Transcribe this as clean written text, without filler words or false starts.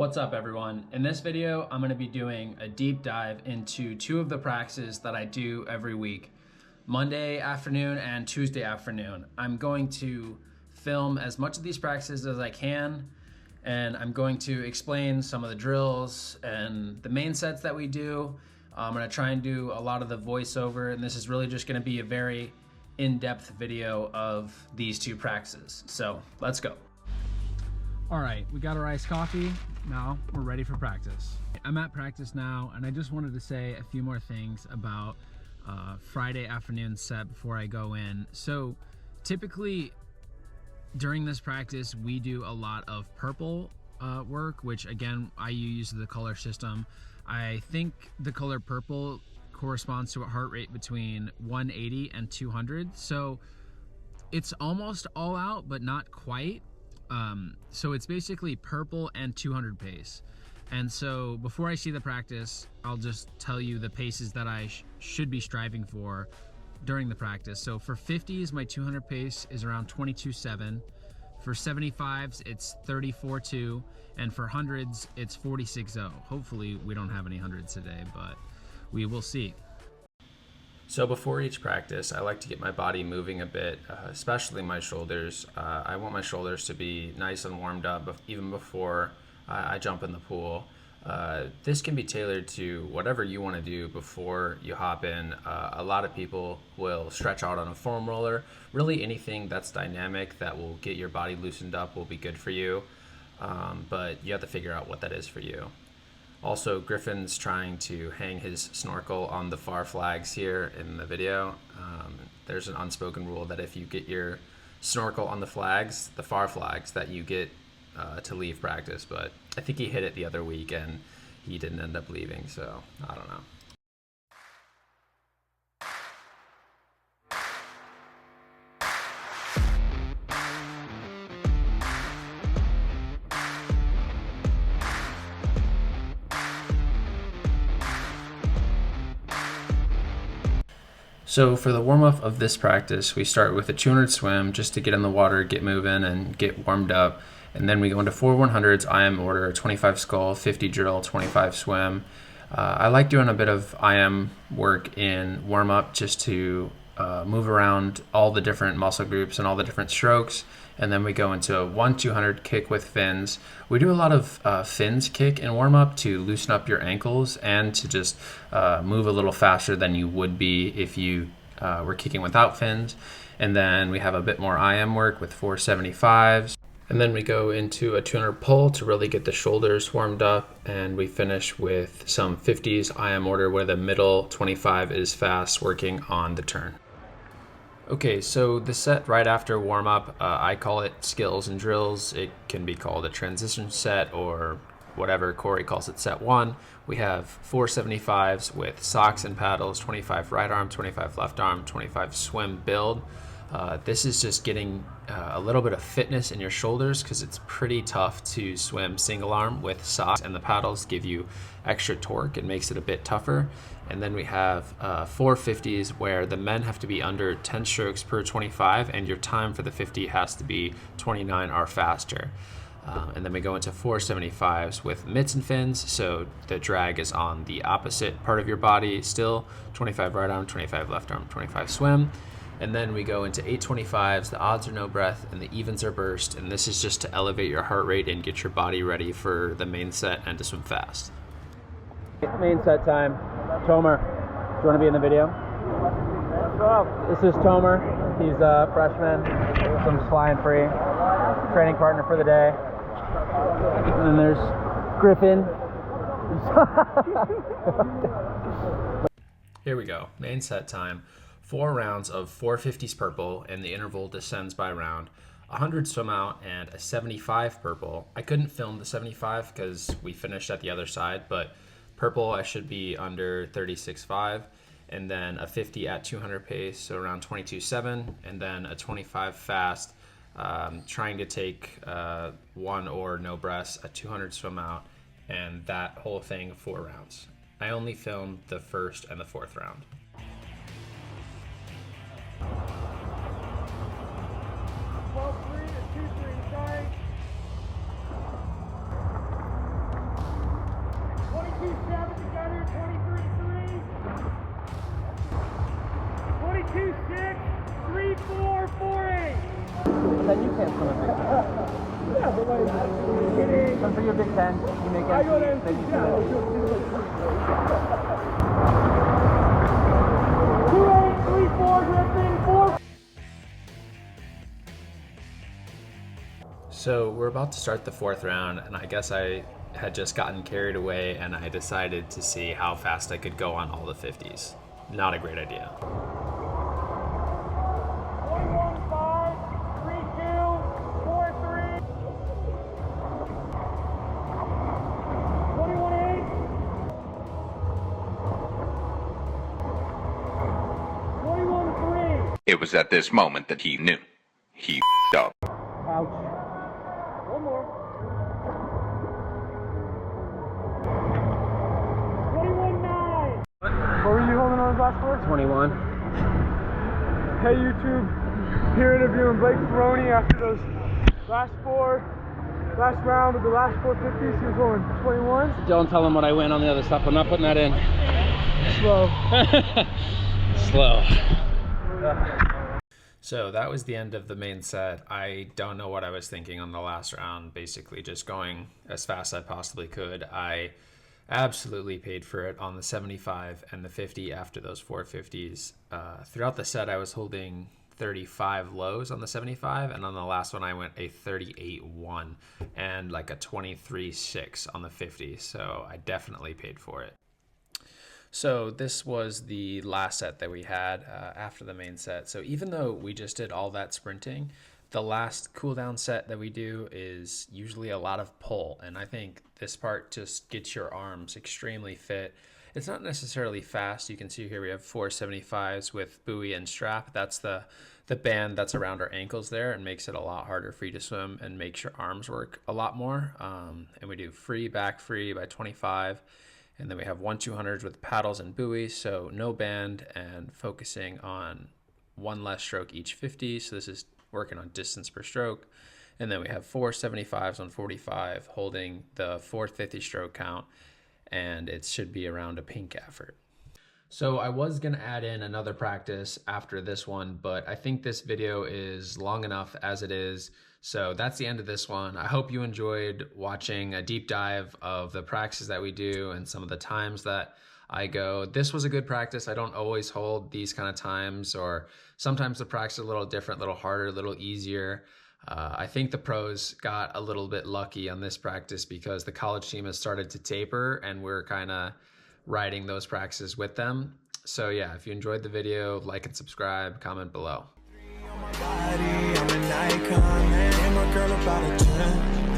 What's up everyone? In this video, I'm gonna be doing a deep dive into two of the practices that I do every week, Monday afternoon and Tuesday afternoon. I'm going to film as much of these practices as I can, and I'm going to explain some of the drills and the main sets that we do. I'm gonna try and do a lot of the voiceover, and this is really just gonna be a very in-depth video of these two practices. So let's go. All right, we got our iced coffee. Now we're ready for practice. I'm at practice now, and I just wanted to say a few more things about Friday afternoon set before I go in. So typically during this practice, we do a lot of purple work, which again, I use the color system. I think the color purple corresponds to a heart rate between 180 and 200. So it's almost all out, but not quite. So it's basically purple and 200 pace. And so before I see the practice, I'll just tell you the paces that I should be striving for during the practice. So for 50s, my 200 pace is around 22.7. For 75s, it's 34.2. And for hundreds, it's 46.0. Hopefully we don't have any hundreds today, but we will see. So before each practice, I like to get my body moving a bit, especially my shoulders. I want my shoulders to be nice and warmed up even before I jump in the pool. This can be tailored to whatever you want to do before you hop in. A lot of people will stretch out on a foam roller. Really anything that's dynamic that will get your body loosened up will be good for you, but you have to figure out what that is for you. Also, Griffin's trying to hang his snorkel on the far flags here in the video. There's an unspoken rule that if you get your snorkel on the flags, the far flags, that you get to leave practice. But I think he hit it the other week and he didn't end up leaving, so I don't know. So for the warm-up of this practice, we start with a 200 swim just to get in the water, get moving, and get warmed up. And then we go into 4 100s, IM order, 25 skull, 50 drill, 25 swim. I like doing a bit of IM work in warm-up just to move around all the different muscle groups and all the different strokes. And then we go into a 1 200 kick with fins. We do a lot of fins kick in warm-up to loosen up your ankles and to just move a little faster than you would be if you were kicking without fins. And then we have a bit more IM work with 475s. And then we go into a 200 pull to really get the shoulders warmed up. And we finish with some 50s IM order where the middle 25 is fast, working on the turn. Okay, so the set right after warm-up, I call it skills and drills. It can be called a transition set or whatever. Corey calls it set 1. We have 475s with socks and paddles, 25 right arm, 25 left arm, 25 swim build. This is just getting a little bit of fitness in your shoulders because it's pretty tough to swim single arm with socks, and the paddles give you extra torque. It makes it a bit tougher. And then we have 450s where the men have to be under 10 strokes per 25 and your time for the 50 has to be 29 or faster. And then we go into 475s with mitts and fins, so the drag is on the opposite part of your body still, 25 right arm, 25 left arm, 25 swim. And then we go into 825s, the odds are no breath and the evens are burst, and this is just to elevate your heart rate and get your body ready for the main set and to swim fast. Main set time. Tomer, do you want to be in the video? What's up? This is Tomer. He's a freshman, so I'm just flying free. Training partner for the day. And then there's Griffin. Here we go, main set time. 4 rounds of 450s purple, and the interval descends by round. 100 swim out and a 75 purple. I couldn't film the 75 because we finished at the other side, but purple I should be under 36.5, and then a 50 at 200 pace, so around 22.7, and then a 25 fast, trying to take 1 or no breaths, a 200 swim out, and that whole thing 4 rounds. I only filmed the first and the 4th round. then you can't swim a Big Ten. Yeah, but like, So for your Big Ten, you make I go to NC, then you yeah, swim. 2-8, 3-4, drifting, 4. So we're about to start the fourth round, and I guess I had just gotten carried away and I decided to see how fast I could go on all the 50s. Not a great idea. 1-1-5, 3-2, 4-3. 21-8. 21-3. It was at this moment that he knew. He f***ed up. Ouch. One more. 21-9. What were you holding on those last four? 21. Hey YouTube, here interviewing Blake Ferroni after those last round of the last 450s. He was holding 21. Don't tell them what I win on the other stuff. I'm not putting that in. Slow. Slow. So that was the end of the main set. I don't know what I was thinking on the last round, basically just going as fast as I possibly could. I absolutely paid for it on the 75 and the 50 after those 450s. Throughout the set, I was holding 35 lows on the 75, and on the last one, I went a 38-1 and like a 23-6 on the 50. So I definitely paid for it. So this was the last set that we had after the main set. So even though we just did all that sprinting, the last cool down set that we do is usually a lot of pull. And I think this part just gets your arms extremely fit. It's not necessarily fast. You can see here we have 475s with buoy and strap. That's the band that's around our ankles there and makes it a lot harder for you to swim and makes your arms work a lot more. And we do free, back free by 25. And then we have 1-200s with paddles and buoys, so no band and focusing on one less stroke each 50. So this is working on distance per stroke. And then we have 475s on 45, holding the 450 stroke count, and it should be around a pink effort. So I was gonna add in another practice after this one, but I think this video is long enough as it is. So that's the end of this one. I hope you enjoyed watching a deep dive of the practices that we do and some of the times that I go. This was a good practice. I don't always hold these kind of times, or sometimes the practice is a little different, a little harder, a little easier. I think the pros got a little bit lucky on this practice because the college team has started to taper and we're kind of riding those practices with them. So yeah, if you enjoyed the video, like and subscribe, comment below. I'm an icon, man. And my girl about a 10.